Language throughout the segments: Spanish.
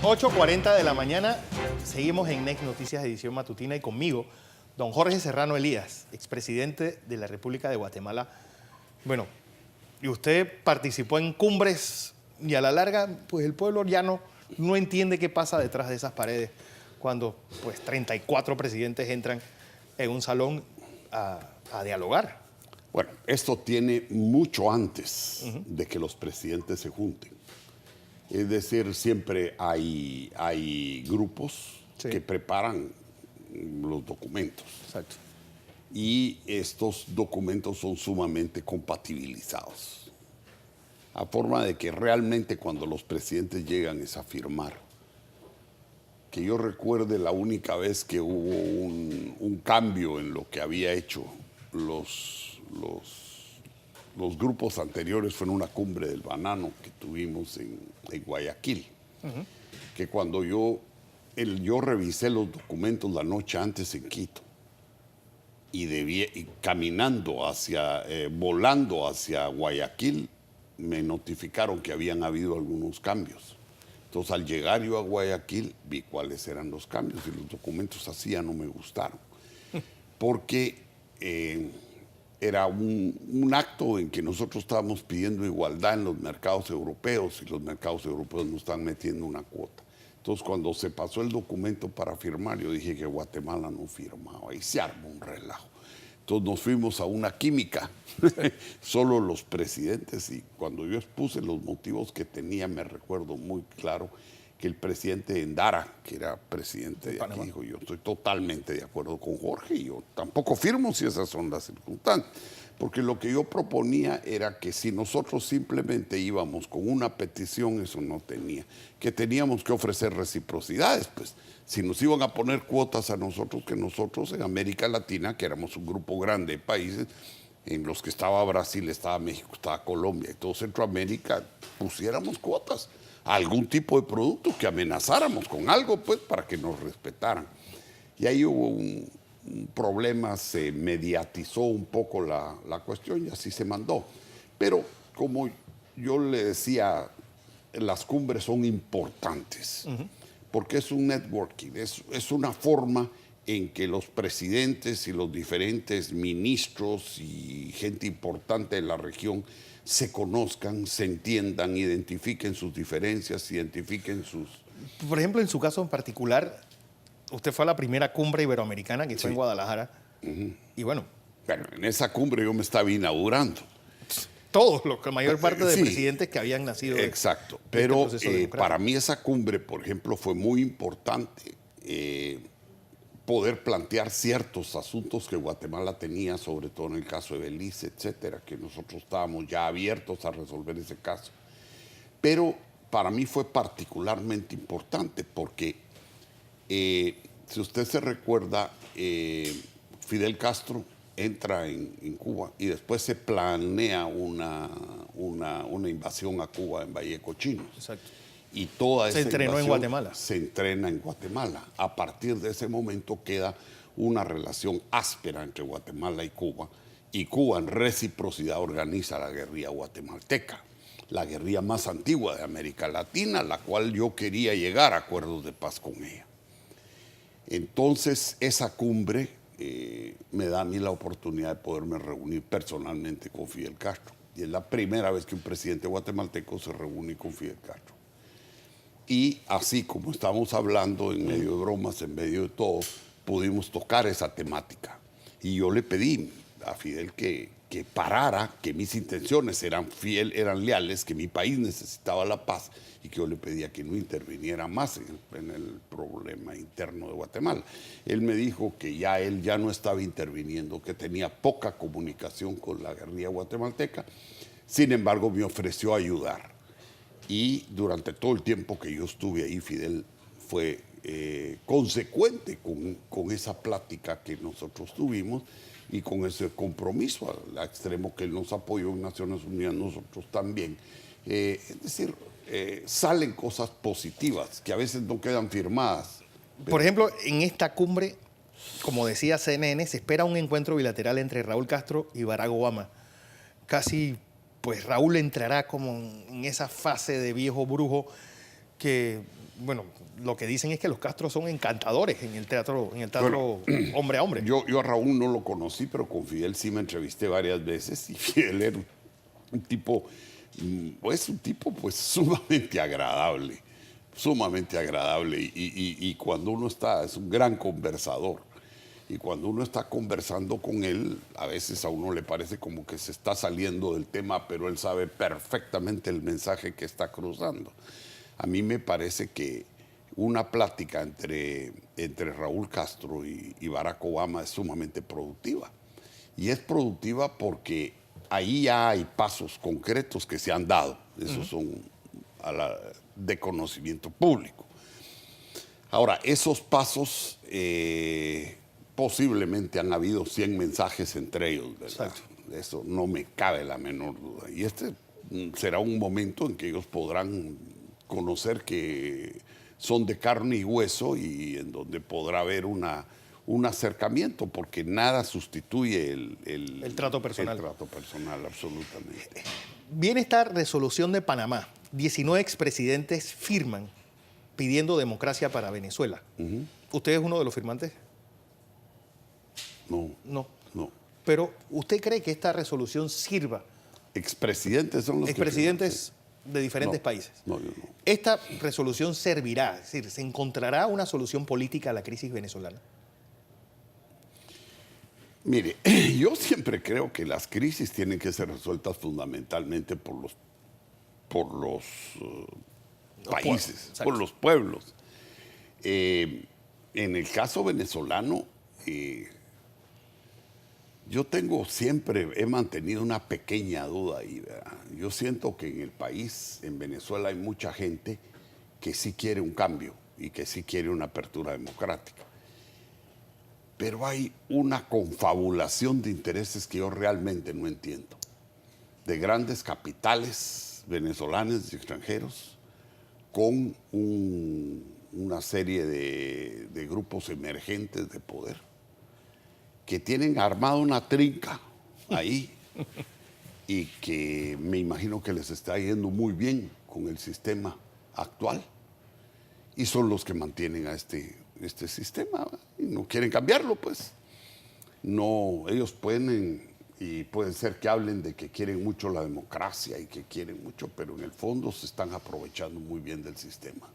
8:40 de la mañana, seguimos en Next Noticias Edición Matutina y conmigo, don Jorge Serrano Elías, expresidente de la República de Guatemala. Bueno, y usted participó en cumbres y a la larga, pues el pueblo ya no entiende qué pasa detrás de esas paredes cuando pues 34 presidentes entran en un salón a dialogar. Bueno, esto tiene mucho antes de que los presidentes se junten. Es decir, siempre hay grupos que preparan los documentos. Exacto. Y estos documentos son sumamente compatibilizados. A forma de que realmente cuando los presidentes llegan es a firmar. Que yo recuerde, la única vez que hubo un cambio en lo que había hecho los grupos anteriores fue en una cumbre del banano que tuvimos en Guayaquil. Que cuando yo revisé los documentos la noche antes en Quito y caminando volando hacia Guayaquil, me notificaron que habían habido algunos cambios. Entonces, al llegar yo a Guayaquil, vi cuáles eran los cambios y los documentos así ya no me gustaron. Porque era un acto en que nosotros estábamos pidiendo igualdad en los mercados europeos y los mercados europeos nos están metiendo una cuota. Entonces, cuando se pasó el documento para firmar, yo dije que Guatemala no firmaba y se armó un relajo. Entonces nos fuimos a una química, solo los presidentes, y cuando yo expuse los motivos que tenía, me recuerdo muy claro que el presidente Endara, que era presidente de aquí, dijo: yo estoy totalmente de acuerdo con Jorge y yo tampoco firmo si esas son las circunstancias. Porque lo que yo proponía era que si nosotros simplemente íbamos con una petición, eso no tenía. Que teníamos que ofrecer reciprocidades, pues. Si nos iban a poner cuotas a nosotros, que nosotros en América Latina, que éramos un grupo grande de países, en los que estaba Brasil, estaba México, estaba Colombia y todo Centroamérica, pusiéramos cuotas a algún tipo de producto, que amenazáramos con algo, pues, para que nos respetaran. Y ahí hubo un problema, se mediatizó un poco la cuestión y así se mandó. Pero como yo le decía, las cumbres son importantes, porque es un networking, es una forma en que los presidentes y los diferentes ministros y gente importante de la región se conozcan, se entiendan, identifiquen sus diferencias, identifiquen sus... Por ejemplo, en su caso en particular, usted fue a la primera cumbre iberoamericana que fue en Guadalajara. Y bueno, en esa cumbre yo me estaba inaugurando. Todos, la mayor parte de presidentes que habían nacido. Exacto. Pero para mí esa cumbre, por ejemplo, fue muy importante poder plantear ciertos asuntos que Guatemala tenía, sobre todo en el caso de Belice, etcétera, que nosotros estábamos ya abiertos a resolver ese caso. Pero para mí fue particularmente importante porque, si usted se recuerda, Fidel Castro entra en Cuba y después se planea una invasión a Cuba en Valle Cochinos. Exacto. Y toda esa se entrenó en Guatemala. Se entrena en Guatemala. A partir de ese momento queda una relación áspera entre Guatemala y Cuba en reciprocidad organiza la guerrilla guatemalteca, la guerrilla más antigua de América Latina, la cual yo quería llegar a acuerdos de paz con ella. Entonces, esa cumbre me da a mí la oportunidad de poderme reunir personalmente con Fidel Castro. Y es la primera vez que un presidente guatemalteco se reúne con Fidel Castro. Y así como estamos hablando, en medio de bromas, en medio de todo, pudimos tocar esa temática. Y yo le pedí a Fidel que parara, que mis intenciones eran leales, que mi país necesitaba la paz y que yo le pedía que no interviniera más en el problema interno de Guatemala. Él me dijo que él ya no estaba interviniendo, que tenía poca comunicación con la guerrilla guatemalteca. Sin embargo, me ofreció ayudar. Y durante todo el tiempo que yo estuve ahí, Fidel fue consecuente con esa plática que nosotros tuvimos y con ese compromiso al extremo que él nos apoyó en Naciones Unidas, nosotros también. Es decir, salen cosas positivas que a veces no quedan firmadas. Por ejemplo, en esta cumbre Como decía CNN, se espera un encuentro bilateral entre Raúl Castro y Barack Obama. Casi, pues Raúl entrará como en esa fase de viejo brujo que, bueno, lo que dicen es que los Castro son encantadores en el teatro Bueno, hombre a hombre. Yo a Raúl no lo conocí, pero con Fidel sí me entrevisté varias veces y Fidel era un tipo, pues sumamente agradable, y cuando uno está, es un gran conversador. Y cuando uno está conversando con él, a veces a uno le parece como que se está saliendo del tema, pero él sabe perfectamente el mensaje que está cruzando. A mí me parece que una plática entre Raúl Castro y Barack Obama es sumamente productiva. Y es productiva porque ahí ya hay pasos concretos que se han dado. Esos son de conocimiento público. Ahora, esos pasos... posiblemente han habido 100 mensajes entre ellos, ¿verdad? Exacto. De eso no me cabe la menor duda. Y este será un momento en que ellos podrán conocer que son de carne y hueso y en donde podrá haber un acercamiento, porque nada sustituye El trato personal. El trato personal, absolutamente. Viene esta resolución de Panamá. 19 expresidentes firman pidiendo democracia para Venezuela. ¿Usted es uno de los firmantes? No. Pero ¿usted cree que esta resolución sirva? Expresidentes son los Expresidentes de diferentes países. No, yo no. ¿Esta resolución servirá? Es decir, ¿se encontrará una solución política a la crisis venezolana? Mire, yo siempre creo que las crisis tienen que ser resueltas fundamentalmente por los países, por los pueblos. En el caso venezolano, yo he mantenido una pequeña duda ahí, ¿verdad? Yo siento que en el país, en Venezuela, hay mucha gente que sí quiere un cambio y que sí quiere una apertura democrática. Pero hay una confabulación de intereses que yo realmente no entiendo. De grandes capitales venezolanos y extranjeros con una serie de grupos emergentes de poder que tienen armado una trinca ahí y que me imagino que les está yendo muy bien con el sistema actual y son los que mantienen a este sistema, ¿verdad? Y no quieren cambiarlo, pues. No, ellos pueden ser que hablen de que quieren mucho la democracia y que quieren mucho, pero en el fondo se están aprovechando muy bien del sistema.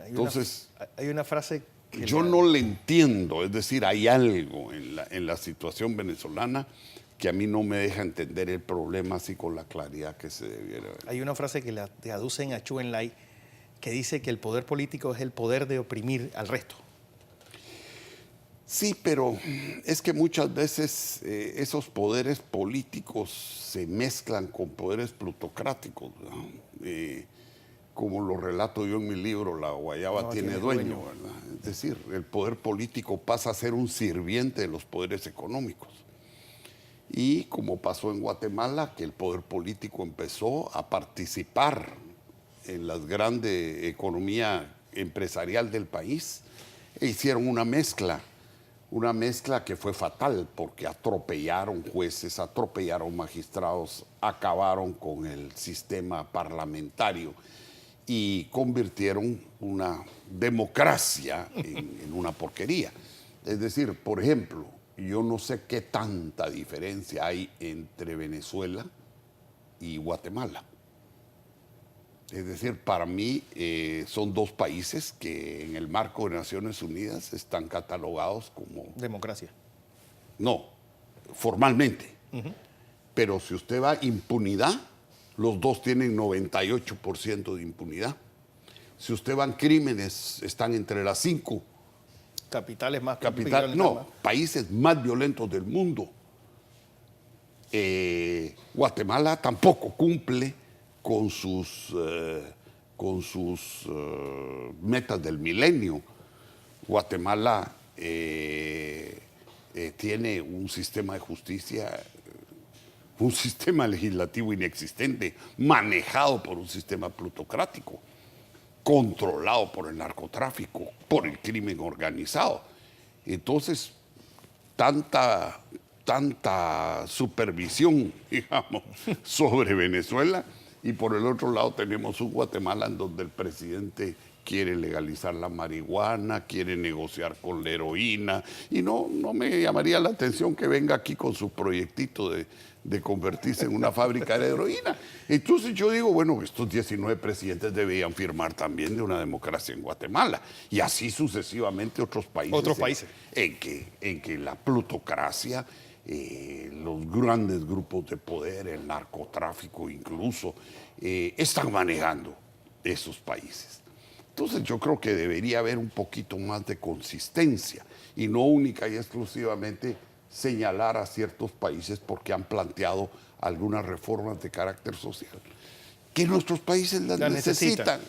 Entonces, hay una frase que yo no le entiendo, es decir, hay algo en la situación venezolana que a mí no me deja entender el problema así con la claridad que se debiera ver. Hay una frase que le aducen a Chu Enlai que dice que el poder político es el poder de oprimir al resto. Sí, pero es que muchas veces esos poderes políticos se mezclan con poderes plutocráticos, ¿no? Como lo relato yo en mi libro, La guayaba tiene dueño, ¿verdad? Es decir, el poder político pasa a ser un sirviente de los poderes económicos. Y como pasó en Guatemala, que el poder político empezó a participar en la grande economía empresarial del país, e hicieron una mezcla que fue fatal, porque atropellaron jueces, atropellaron magistrados, acabaron con el sistema parlamentario y convirtieron una democracia en una porquería. Es decir, por ejemplo, yo no sé qué tanta diferencia hay entre Venezuela y Guatemala. Es decir, para mí son dos países que en el marco de Naciones Unidas están catalogados como... Democracia. No, formalmente. Pero si usted va a impunidad, los dos tienen 98% de impunidad. Si usted va en crímenes, están entre las 5 capitales más países más violentos del mundo. Guatemala tampoco cumple con sus metas del milenio. Guatemala tiene un sistema de justicia, un sistema legislativo inexistente, manejado por un sistema plutocrático, controlado por el narcotráfico, por el crimen organizado. Entonces, tanta supervisión, digamos, sobre Venezuela, y por el otro lado tenemos un Guatemala en donde el presidente quiere legalizar la marihuana, quiere negociar con la heroína, y no me llamaría la atención que venga aquí con su proyectito de convertirse en una fábrica de heroína. Entonces yo digo, bueno, estos 19 presidentes debían firmar también de una democracia en Guatemala, y así sucesivamente otros países. En que la plutocracia, los grandes grupos de poder, el narcotráfico incluso, están manejando esos países. Entonces yo creo que debería haber un poquito más de consistencia y no única y exclusivamente señalar a ciertos países porque han planteado algunas reformas de carácter social, que nuestros países las necesitan.